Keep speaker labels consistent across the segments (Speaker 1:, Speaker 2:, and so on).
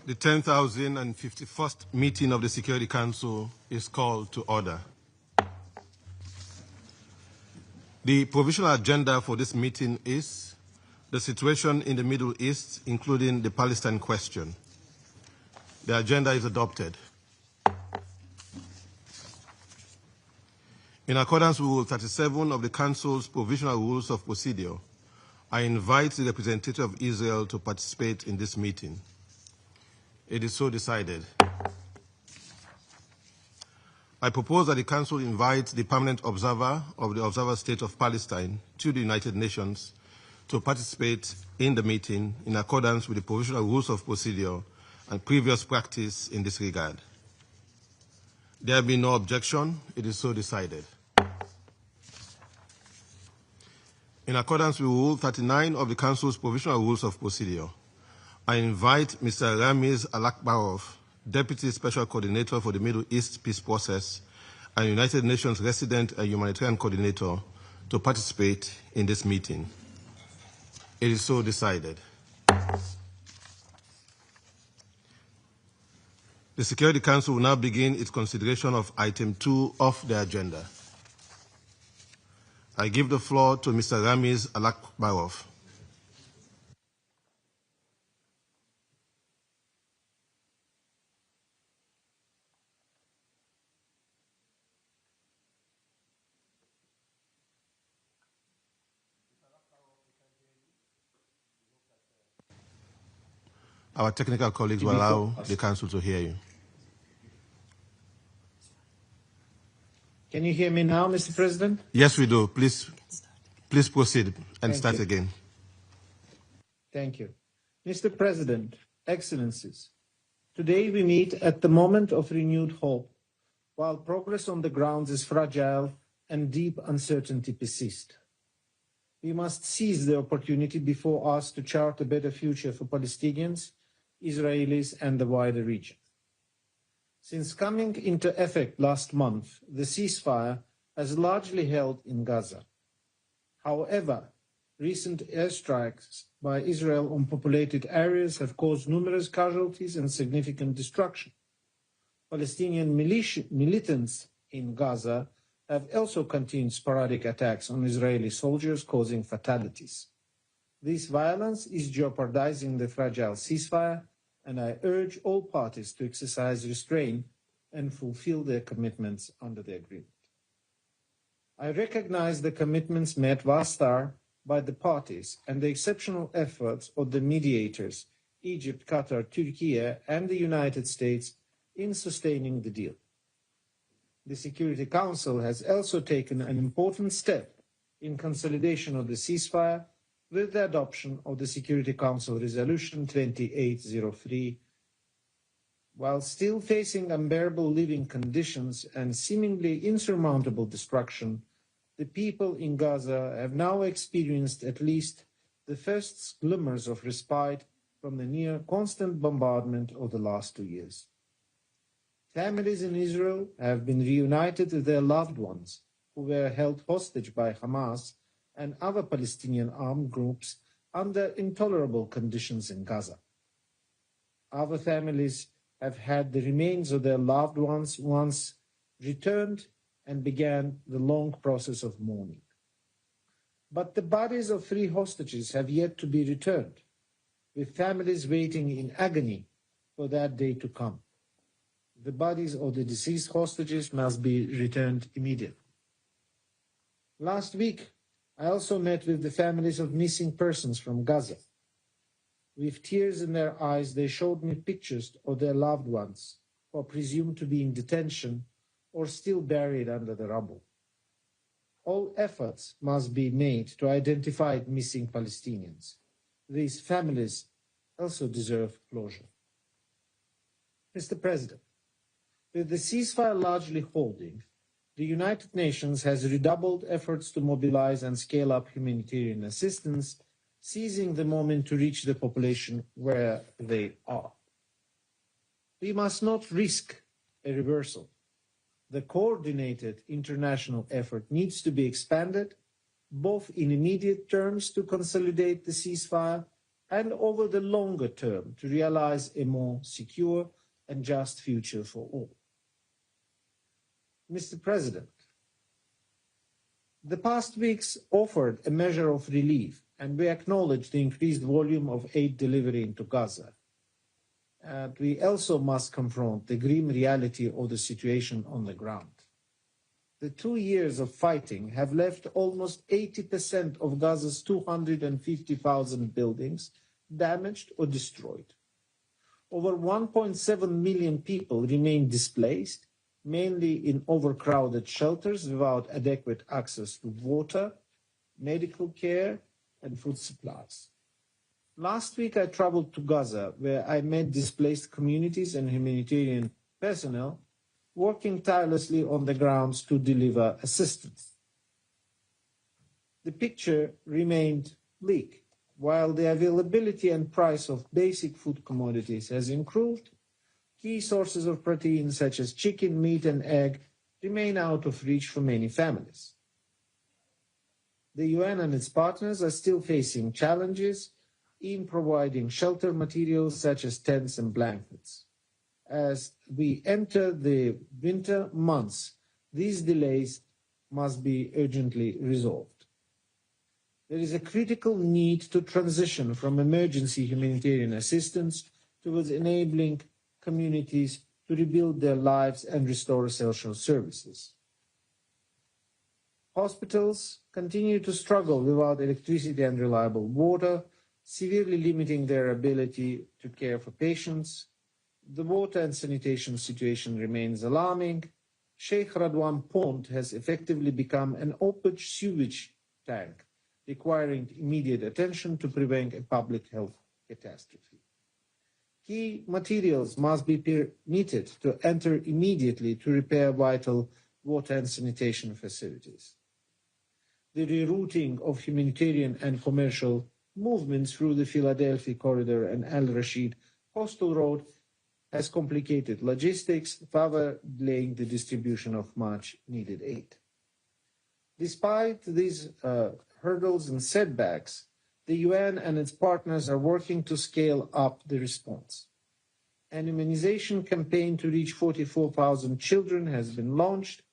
Speaker 1: The 10,051st meeting of the Security Council is called to order. The provisional agenda for this meeting is the situation in the Middle East, including the Palestine question. The agenda is adopted. In accordance with Rule 37 of the Council's Provisional Rules of Procedure, I invite the representative of Israel to participate in this meeting. It is so decided. I propose that the Council invite the permanent observer of the Observer State of Palestine to the United Nations to participate in the meeting in accordance with the Provisional Rules of Procedure and previous practice in this regard. There being no objection, it is so decided. In accordance with Rule 39 of the Council's Provisional Rules of Procedure, I invite Mr. Ramiz Alakbarov, Deputy Special Coordinator for the Middle East Peace Process and United Nations Resident and Humanitarian Coordinator, to participate in this meeting. It is so decided. The Security Council will now begin its consideration of Item 2 of the agenda. I give the floor to Mr. Ramiz Alakbarov. Our technical colleagues will allow the Council to hear you.
Speaker 2: Can you hear me now, Mr. President?
Speaker 1: Yes, we do. Please proceed and start again.
Speaker 2: Thank you. Mr. President, Excellencies, today we meet at the moment of renewed hope, while progress on the ground is fragile and deep uncertainty persists. We must seize the opportunity before us to chart a better future for Palestinians, Israelis, and the wider region. Since coming into effect last month, the ceasefire has largely held in Gaza. However, recent airstrikes by Israel on populated areas have caused numerous casualties and significant destruction. Palestinian militants in Gaza have also continued sporadic attacks on Israeli soldiers, causing fatalities. This violence is jeopardizing the fragile ceasefire, and I urge all parties to exercise restraint and fulfill their commitments under the agreement. I recognize the commitments made thus far by the parties and the exceptional efforts of the mediators, Egypt, Qatar, Turkey, and the United States, in sustaining the deal. The Security Council has also taken an important step in consolidation of the ceasefire with the adoption of the Security Council Resolution 2803. While still facing unbearable living conditions and seemingly insurmountable destruction, the people in Gaza have now experienced at least the first glimmers of respite from the near constant bombardment of the last 2 years. Families in Israel have been reunited with their loved ones who were held hostage by Hamas and other Palestinian armed groups under intolerable conditions in Gaza. Other families have had the remains of their loved ones once returned and began the long process of mourning. But the bodies of 3 hostages have yet to be returned, with families waiting in agony for that day to come. The bodies of the deceased hostages must be returned immediately. Last week, I also met with the families of missing persons from Gaza. With tears in their eyes, they showed me pictures of their loved ones who are presumed to be in detention or still buried under the rubble. All efforts must be made to identify missing Palestinians. These families also deserve closure. Mr. President, with the ceasefire largely holding, the United Nations has redoubled efforts to mobilize and scale up humanitarian assistance, seizing the moment to reach the population where they are. We must not risk a reversal. The coordinated international effort needs to be expanded, both in immediate terms to consolidate the ceasefire and over the longer term to realize a more secure and just future for all. Mr. President, the past weeks offered a measure of relief, and we acknowledge the increased volume of aid delivery into Gaza. And we also must confront the grim reality of the situation on the ground. The 2 years of fighting have left almost 80% of Gaza's 250,000 buildings damaged or destroyed. Over 1.7 million people remain displaced, mainly in overcrowded shelters without adequate access to water, medical care, and food supplies. Last week, I traveled to Gaza, where I met displaced communities and humanitarian personnel working tirelessly on the grounds to deliver assistance. The picture remained bleak. While the availability and price of basic food commodities has improved, key sources of protein such as chicken, meat, and egg remain out of reach for many families. The UN and its partners are still facing challenges in providing shelter materials such as tents and blankets. As we enter the winter months, these delays must be urgently resolved. There is a critical need to transition from emergency humanitarian assistance towards enabling communities to rebuild their lives and restore essential services. Hospitals continue to struggle without electricity and reliable water, severely limiting their ability to care for patients. The water and sanitation situation remains alarming. Sheikh Radwan Pond has effectively become an open sewage tank, requiring immediate attention to prevent a public health catastrophe. Key materials must be permitted to enter immediately to repair vital water and sanitation facilities. The rerouting of humanitarian and commercial movements through the Philadelphia Corridor and Al Rashid Coastal Road has complicated logistics, further delaying the distribution of much needed aid. Despite these hurdles and setbacks, the UN and its partners are working to scale up the response. An immunization campaign to reach 44,000 children has been launched,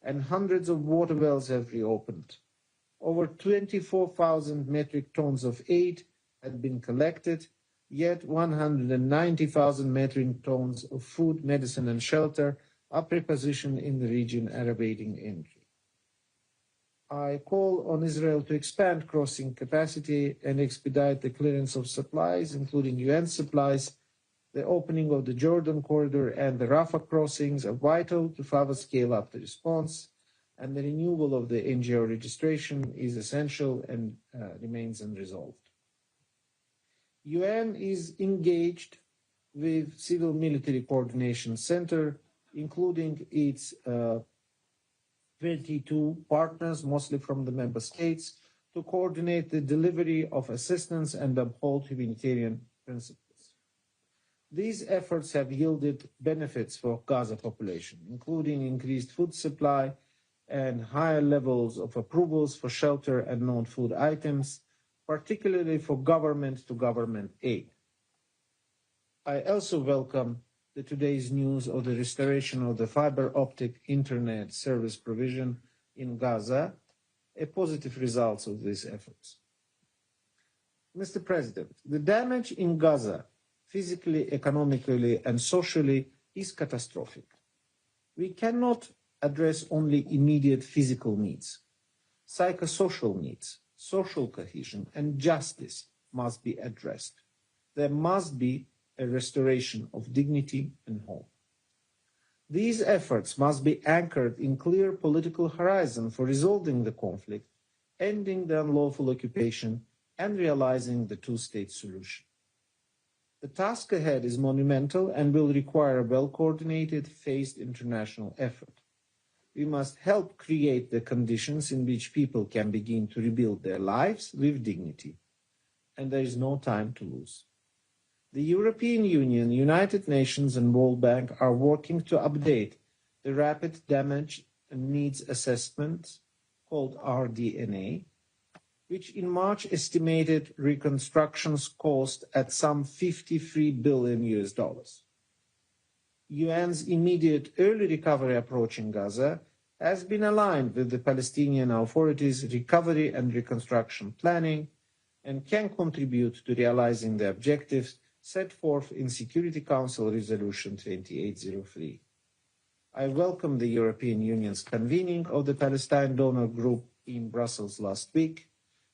Speaker 2: and hundreds of water wells have reopened. Over 24,000 metric tons of aid had been collected, yet 190,000 metric tons of food, medicine, and shelter are prepositioned in the region awaiting entry. I call on Israel to expand crossing capacity and expedite the clearance of supplies, including UN supplies. The opening of the Jordan corridor and the Rafah crossings are vital to further scale up the response, and the renewal of the NGO registration is essential and remains unresolved. UN is engaged with Civil Military Coordination Center, including its 22 partners, mostly from the member states, to coordinate the delivery of assistance and uphold humanitarian principles. These efforts have yielded benefits for Gaza population, including increased food supply and higher levels of approvals for shelter and non-food items, particularly for government-to-government aid. I also welcome today's news of the restoration of the fiber optic internet service provision in Gaza, a positive result of these efforts. Mr. President, the damage in Gaza, physically, economically, and socially, is catastrophic. We cannot address only immediate physical needs. Psychosocial needs, social cohesion, and justice must be addressed. There must be a restoration of dignity and hope. These efforts must be anchored in clear political horizon for resolving the conflict, ending the unlawful occupation, and realizing the two-state solution. The task ahead is monumental and will require a well-coordinated, phased international effort. We must help create the conditions in which people can begin to rebuild their lives with dignity, and there is no time to lose. The European Union, United Nations, and World Bank are working to update the Rapid Damage and Needs Assessment, called RDNA, which in March estimated reconstruction's cost at some $53 billion US. UN's immediate early recovery approach in Gaza has been aligned with the Palestinian Authority's recovery and reconstruction planning and can contribute to realizing the objectives set forth in Security Council Resolution 2803. I welcome the European Union's convening of the Palestine Donor Group in Brussels last week.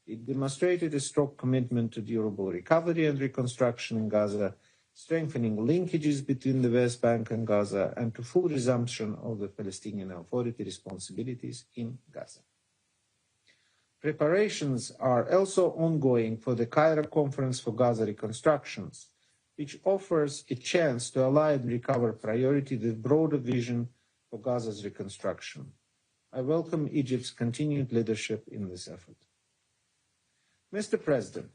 Speaker 2: It demonstrated a strong commitment to durable recovery and reconstruction in Gaza, strengthening linkages between the West Bank and Gaza, and to full resumption of the Palestinian Authority responsibilities in Gaza. Preparations are also ongoing for the Cairo Conference for Gaza Reconstructions, which offers a chance to align recovery priority with broader vision for Gaza's reconstruction. I welcome Egypt's continued leadership in this effort. Mr. President,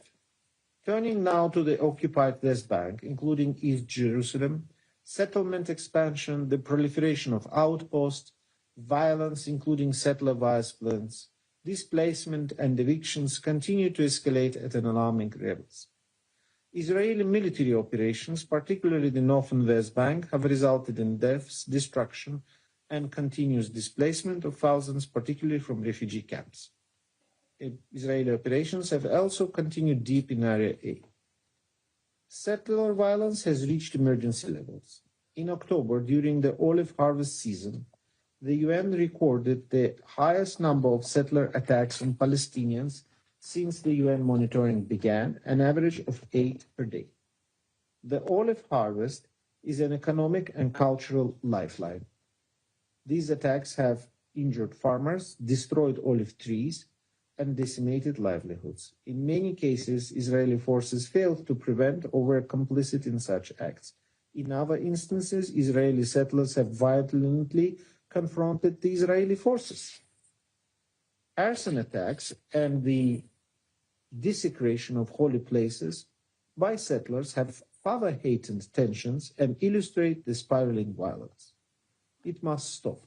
Speaker 2: turning now to the occupied West Bank, including East Jerusalem, settlement expansion, the proliferation of outposts, violence, including settler violence, displacement and evictions continue to escalate at an alarming levels. Israeli military operations, particularly the northern West Bank, have resulted in deaths, destruction, and continuous displacement of thousands, particularly from refugee camps. Israeli operations have also continued deep in Area A. Settler violence has reached emergency levels. In October, during the olive harvest season, the UN recorded the highest number of settler attacks on Palestinians since the UN monitoring began, an average of 8 per day. The olive harvest is an economic and cultural lifeline. These attacks have injured farmers, destroyed olive trees, and decimated livelihoods. In many cases, Israeli forces failed to prevent or were complicit in such acts. In other instances, Israeli settlers have violently confronted the Israeli forces. Arson attacks and the desecration of holy places by settlers have further heightened tensions and illustrate the spiraling violence. It must stop.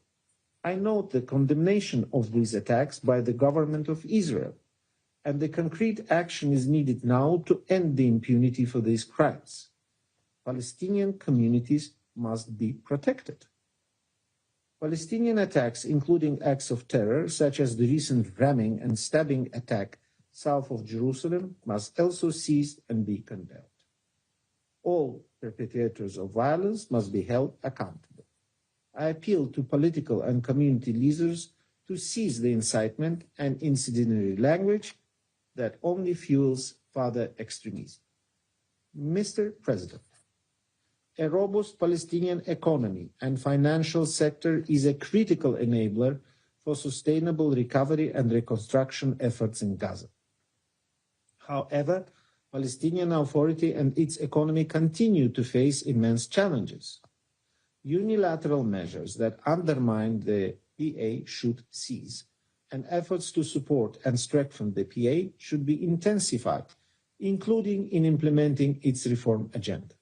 Speaker 2: I note the condemnation of these attacks by the government of Israel, and the concrete action is needed now to end the impunity for these crimes. Palestinian communities must be protected. Palestinian attacks, including acts of terror, such as the recent ramming and stabbing attack south of Jerusalem, must also cease and be condemned. All perpetrators of violence must be held accountable. I appeal to political and community leaders to cease the incitement and incendiary language that only fuels further extremism. Mr. President, a robust Palestinian economy and financial sector is a critical enabler for sustainable recovery and reconstruction efforts in Gaza. However, Palestinian Authority and its economy continue to face immense challenges. Unilateral measures that undermine the PA should cease, and efforts to support and strengthen the PA should be intensified, including in implementing its reform agenda.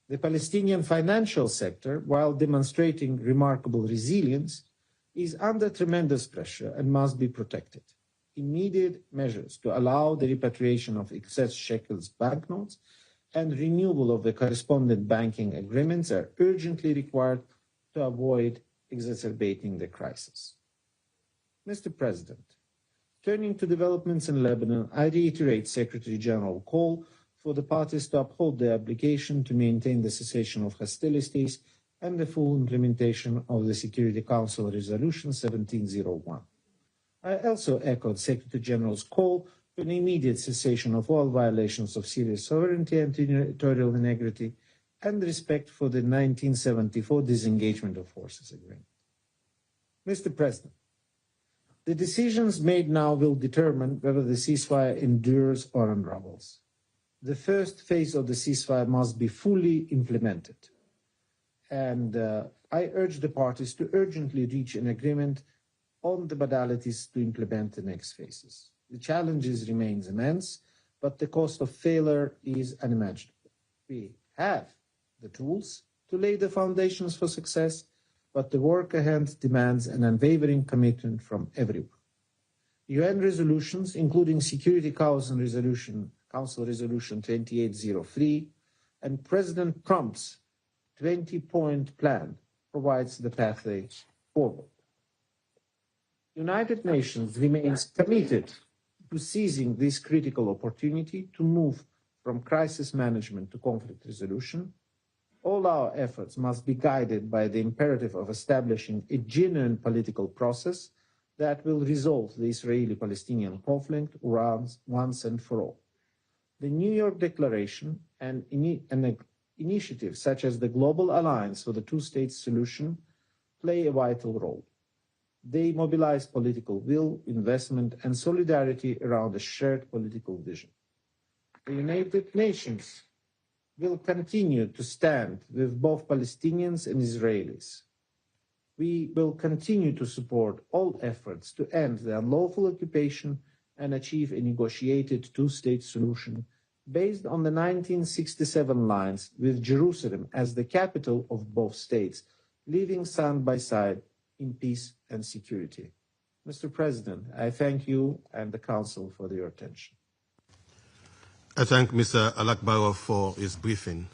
Speaker 2: The Palestinian financial sector, while demonstrating remarkable resilience, is under tremendous pressure and must be protected. Immediate measures to allow the repatriation of excess shekels banknotes and renewal of the correspondent banking agreements are urgently required to avoid exacerbating the crisis. Mr. President, turning to developments in Lebanon, I reiterate Secretary General's call for the parties to uphold their obligation to maintain the cessation of hostilities and the full implementation of the Security Council Resolution 1701. I also echoed Secretary General's call for an immediate cessation of all violations of Syria's sovereignty and territorial integrity and respect for the 1974 Disengagement of Forces Agreement. Mr. President, the decisions made now will determine whether the ceasefire endures or unravels. The first phase of the ceasefire must be fully implemented, and I urge the parties to urgently reach an agreement on the modalities to implement the next phases. The challenges remain immense, but the cost of failure is unimaginable. We have the tools to lay the foundations for success, but the work ahead demands an unwavering commitment from everyone. UN resolutions, including Security Council Resolution 2803, and President Trump's 20-point plan provides the pathway forward. United Nations remains committed to seizing this critical opportunity to move from crisis management to conflict resolution. All our efforts must be guided by the imperative of establishing a genuine political process that will resolve the Israeli-Palestinian conflict once and for all. The New York Declaration and initiatives such as the Global Alliance for the Two-State Solution play a vital role. They mobilize political will, investment, and solidarity around a shared political vision. The United Nations will continue to stand with both Palestinians and Israelis. We will continue to support all efforts to end the unlawful occupation and achieve a negotiated two-state solution based on the 1967 lines, with Jerusalem as the capital of both states, living side by side in peace and security. Mr. President, I thank you and the Council for your attention.
Speaker 1: I thank Mr. Alakbarov for his briefing.